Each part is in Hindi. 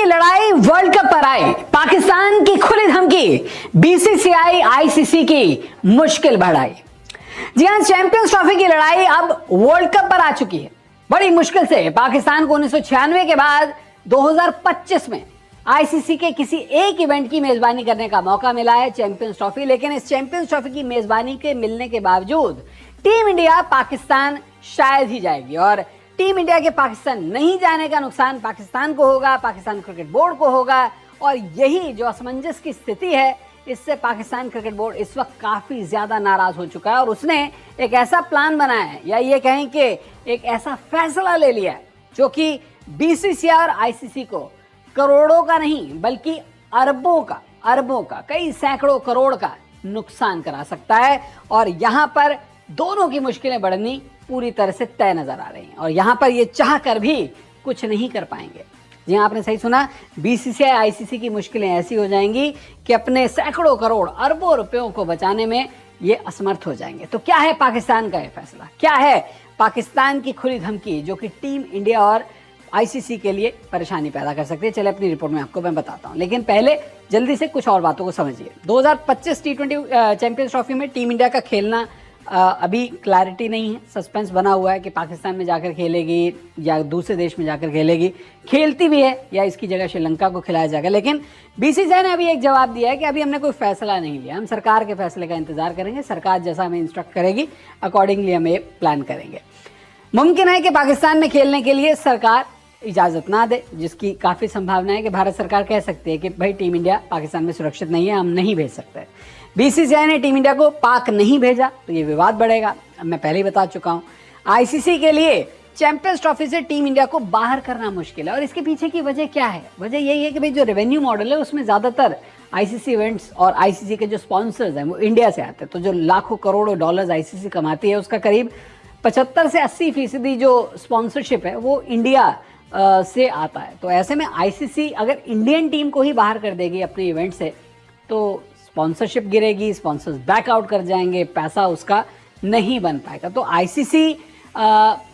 की लड़ाई वर्ल्ड कप पर आई, पाकिस्तान की खुली धमकी, बीसीसीआई आईसीसी की मुश्किल बढ़ाई। जी हां, चैंपियंस ट्रॉफी की लड़ाई अब वर्ल्ड कप पर आ चुकी है। बड़ी मुश्किल से पाकिस्तान को 1996 के बाद 2025 में आईसीसी के किसी एक इवेंट की मेजबानी करने का मौका मिला है, चैंपियंस ट्रॉफी। लेकिन इस चैंपियंस ट्रॉफी की मेजबानी के मिलने के बावजूद टीम इंडिया पाकिस्तान शायद ही जाएगी, और टीम इंडिया के पाकिस्तान नहीं जाने का नुकसान पाकिस्तान को होगा, पाकिस्तान क्रिकेट बोर्ड को होगा। और यही जो असमंजस की स्थिति है, इससे पाकिस्तान क्रिकेट बोर्ड इस वक्त काफी ज्यादा नाराज हो चुका है, और उसने एक ऐसा प्लान बनाया है, या ये कहें कि एक ऐसा फैसला ले लिया है जो कि बीसीसीआई और आईसीसी को करोड़ों का नहीं बल्कि अरबों का कई सैकड़ों करोड़ का नुकसान करा सकता है। और यहां पर दोनों की मुश्किलें बढ़नी पूरी तरह से तय नजर आ रही हैं, और यहां पर ये चाह कर भी कुछ नहीं कर पाएंगे। जी हाँ, आपने सही सुना, बीसीसीआई आईसीसी की मुश्किलें ऐसी हो जाएंगी कि अपने सैकड़ों करोड़ अरबों रुपयों को बचाने में ये असमर्थ हो जाएंगे। तो क्या है पाकिस्तान का ये फैसला, क्या है पाकिस्तान की खुली धमकी जो कि टीम इंडिया और आईसीसी के लिए परेशानी पैदा कर सकती है? चले अपनी रिपोर्ट में आपको मैं बताता हूं, लेकिन पहले जल्दी से कुछ और बातों को समझिए। 2025 T20 चैंपियंस ट्रॉफी में टीम इंडिया का खेलना अभी क्लैरिटी नहीं है, सस्पेंस बना हुआ है कि पाकिस्तान में जाकर खेलेगी या दूसरे देश में जाकर खेलेगी, खेलती भी है या इसकी जगह श्रीलंका को खिलाया जाएगा। लेकिन बीसीसीआई ने अभी एक जवाब दिया है कि अभी हमने कोई फैसला नहीं लिया, हम सरकार के फैसले का इंतजार करेंगे, सरकार जैसा हमें इंस्ट्रक्ट करेगी अकॉर्डिंगली हम ये प्लान करेंगे। मुमकिन है कि पाकिस्तान में खेलने के लिए सरकार इजाज़त ना दे, जिसकी काफ़ी संभावना है कि भारत सरकार कह सकती है कि भाई टीम इंडिया पाकिस्तान में सुरक्षित नहीं है, हम नहीं भेज सकते। बीसीसीआई ने टीम इंडिया को पाक नहीं भेजा तो ये विवाद बढ़ेगा, अब मैं पहले ही बता चुका हूँ। आईसीसी के लिए चैंपियंस ट्रॉफी से टीम इंडिया को बाहर करना मुश्किल है, और इसके पीछे की वजह क्या है? वजह यही है कि भाई जो रेवेन्यू मॉडल है उसमें ज़्यादातर आईसीसी इवेंट्स और आईसीसी के जो स्पॉन्सर्स हैं वो इंडिया से आते हैं। तो जो लाखों करोड़ों डॉलर्स आईसीसी कमाती है उसका करीब 75 से 80% जो स्पॉन्सरशिप है वो इंडिया से आता है। तो ऐसे में आईसीसी अगर इंडियन टीम को ही बाहर कर देगी अपने इवेंट से तो स्पॉन्सरशिप गिरेगी, स्पॉन्सर्स बैकआउट कर जाएंगे, पैसा उसका नहीं बन पाएगा। तो आईसीसी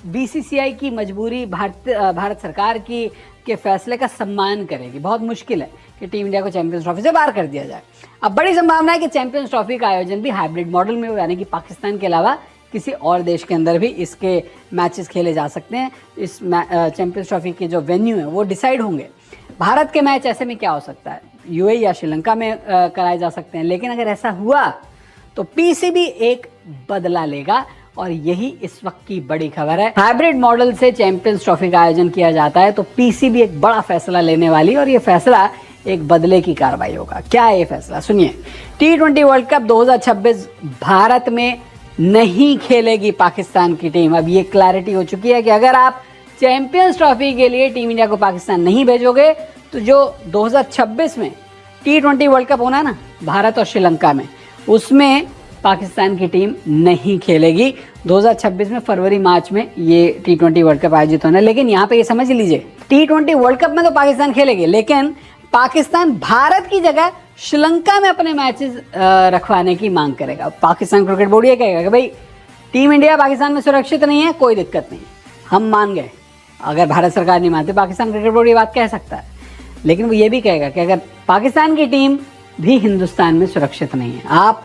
बीसीसीआई की मजबूरी भारत सरकार के फैसले का सम्मान करेगी। बहुत मुश्किल है कि टीम इंडिया को चैंपियंस ट्रॉफी से बाहर कर दिया जाए। अब बड़ी संभावना है कि चैंपियंस ट्रॉफी का आयोजन भी हाइब्रिड मॉडल में हो, यानी कि पाकिस्तान के अलावा किसी और देश के अंदर भी इसके मैचेस खेले जा सकते हैं। इस चैंपियंस ट्रॉफी के जो वेन्यू है वो डिसाइड होंगे। भारत के मैच ऐसे में क्या हो सकता है, यूएई या श्रीलंका में कराए जा सकते हैं। लेकिन अगर ऐसा हुआ तो पीसीबी एक बदला लेगा, और यही इस वक्त की बड़ी खबर है। हाइब्रिड मॉडल से चैंपियंस ट्रॉफी का आयोजन किया जाता है तो पीसीबी एक बड़ा फैसला लेने वाली, और ये फैसला एक बदले की कार्रवाई होगा। क्या है ये फैसला, सुनिए। T20 वर्ल्ड कप 2026 भारत में नहीं खेलेगी पाकिस्तान की टीम। अब ये क्लैरिटी हो चुकी है कि अगर आप चैंपियंस ट्रॉफी के लिए टीम इंडिया को पाकिस्तान नहीं भेजोगे तो जो 2026 में T20 वर्ल्ड कप होना है ना भारत और श्रीलंका में, उसमें पाकिस्तान की टीम नहीं खेलेगी। 2026 में फरवरी मार्च में ये T20 वर्ल्ड कप आयोजित होना है। लेकिन यहाँ पे ये समझ लीजिए, T20 वर्ल्ड कप में तो पाकिस्तान खेलेगी, लेकिन पाकिस्तान भारत की जगह श्रीलंका में अपने मैचेस रखवाने की मांग करेगा। पाकिस्तान क्रिकेट बोर्ड ये कहेगा कि भाई टीम इंडिया पाकिस्तान में सुरक्षित नहीं है, कोई दिक्कत नहीं, हम मान गए। अगर भारत सरकार नहीं मानती, पाकिस्तान क्रिकेट बोर्ड ये बात कह सकता है, लेकिन वो ये भी कहेगा कि अगर पाकिस्तान की टीम भी हिंदुस्तान में सुरक्षित नहीं है, आप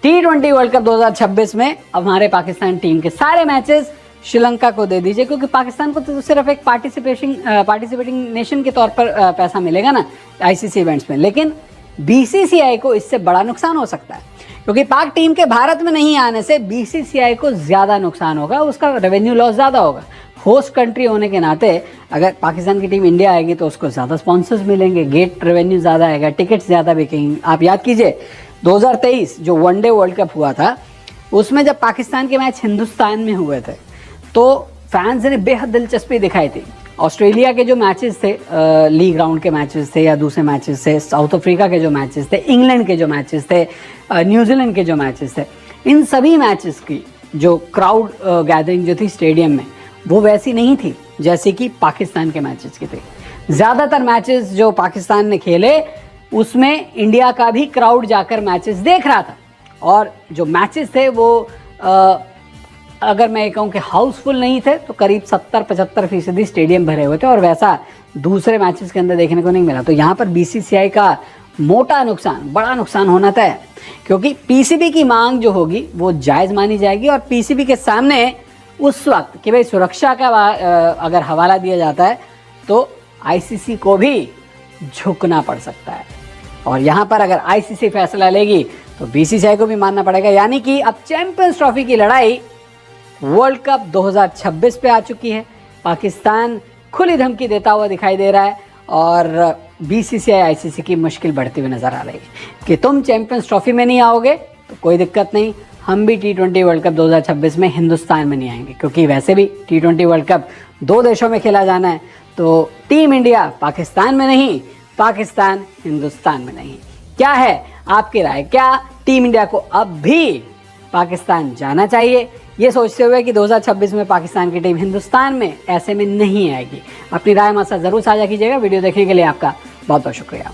T20 वर्ल्ड कप 2026 में हमारे पाकिस्तान टीम के सारे मैचेस श्रीलंका को दे दीजिए, क्योंकि पाकिस्तान को तो सिर्फ एक पार्टिसिपेटिंग नेशन के तौर पर पैसा मिलेगा ना आईसीसी इवेंट्स में। लेकिन बीसीसीआई को इससे बड़ा नुकसान हो सकता है, क्योंकि पाक टीम के भारत में नहीं आने से बीसीसीआई को ज़्यादा नुकसान होगा, उसका रेवेन्यू लॉस ज़्यादा होगा। होस्ट कंट्री होने के नाते अगर पाकिस्तान की टीम इंडिया आएगी तो उसको ज़्यादा स्पॉन्सर्स मिलेंगे, गेट रेवेन्यू ज़्यादा आएगा, टिकट्स ज़्यादा बिकेंगे। आप याद कीजिए 2023 जो वनडे वर्ल्ड कप हुआ था, उसमें जब पाकिस्तान के मैच हिंदुस्तान में हुए थे तो फैंस ने बेहद दिलचस्पी दिखाई थी। ऑस्ट्रेलिया के जो मैचेस थे, लीग राउंड के मैचेस थे या दूसरे मैचेस थे, साउथ अफ्रीका के जो मैचेस थे, इंग्लैंड के जो मैचेस थे, न्यूजीलैंड के जो मैचेस थे, इन सभी मैचेस की जो क्राउड गैदरिंग जो थी स्टेडियम में वो वैसी नहीं थी जैसे कि पाकिस्तान के मैचेस की थी। ज़्यादातर मैचेस जो पाकिस्तान ने खेले उसमें इंडिया का भी क्राउड जाकर मैचेस देख रहा था, और जो मैचेस थे वो अगर मैं कहूँ कि हाउसफुल नहीं थे तो करीब 70-75% स्टेडियम भरे हुए थे, और वैसा दूसरे मैचेस के अंदर देखने को नहीं मिला। तो यहाँ पर बीसीसीआई का मोटा नुकसान, बड़ा नुकसान होना तय है, क्योंकि पीसीबी की मांग जो होगी वो जायज़ मानी जाएगी और पीसीबी के सामने उस वक्त कि भाई सुरक्षा का अगर हवाला दिया जाता है तो आईसीसी को भी झुकना पड़ सकता है। और यहाँ पर अगर आईसीसी फैसला लेगी तो बीसीसीआई को भी मानना पड़ेगा। यानी कि अब चैंपियंस ट्रॉफी की लड़ाई वर्ल्ड कप 2026 पे आ चुकी है। पाकिस्तान खुली धमकी देता हुआ दिखाई दे रहा है और बीसीसीआई आईसीसी की मुश्किल बढ़ती हुई नजर आ रही है कि तुम चैंपियंस ट्रॉफी में नहीं आओगे तो कोई दिक्कत नहीं, हम भी T20 वर्ल्ड कप 2026 में हिंदुस्तान में नहीं आएंगे, क्योंकि वैसे भी T20 वर्ल्ड कप 2 देशों में खेला जाना है। तो टीम इंडिया पाकिस्तान में नहीं, पाकिस्तान हिंदुस्तान में नहीं। क्या है आपकी राय? क्या टीम इंडिया को अब भी पाकिस्तान जाना चाहिए, ये सोचते हुए कि 2026 में पाकिस्तान की टीम हिंदुस्तान में ऐसे में नहीं आएगी? अपनी राय हमारे साथ ज़रूर साझा कीजिएगा। वीडियो देखने के लिए आपका बहुत बहुत शुक्रिया।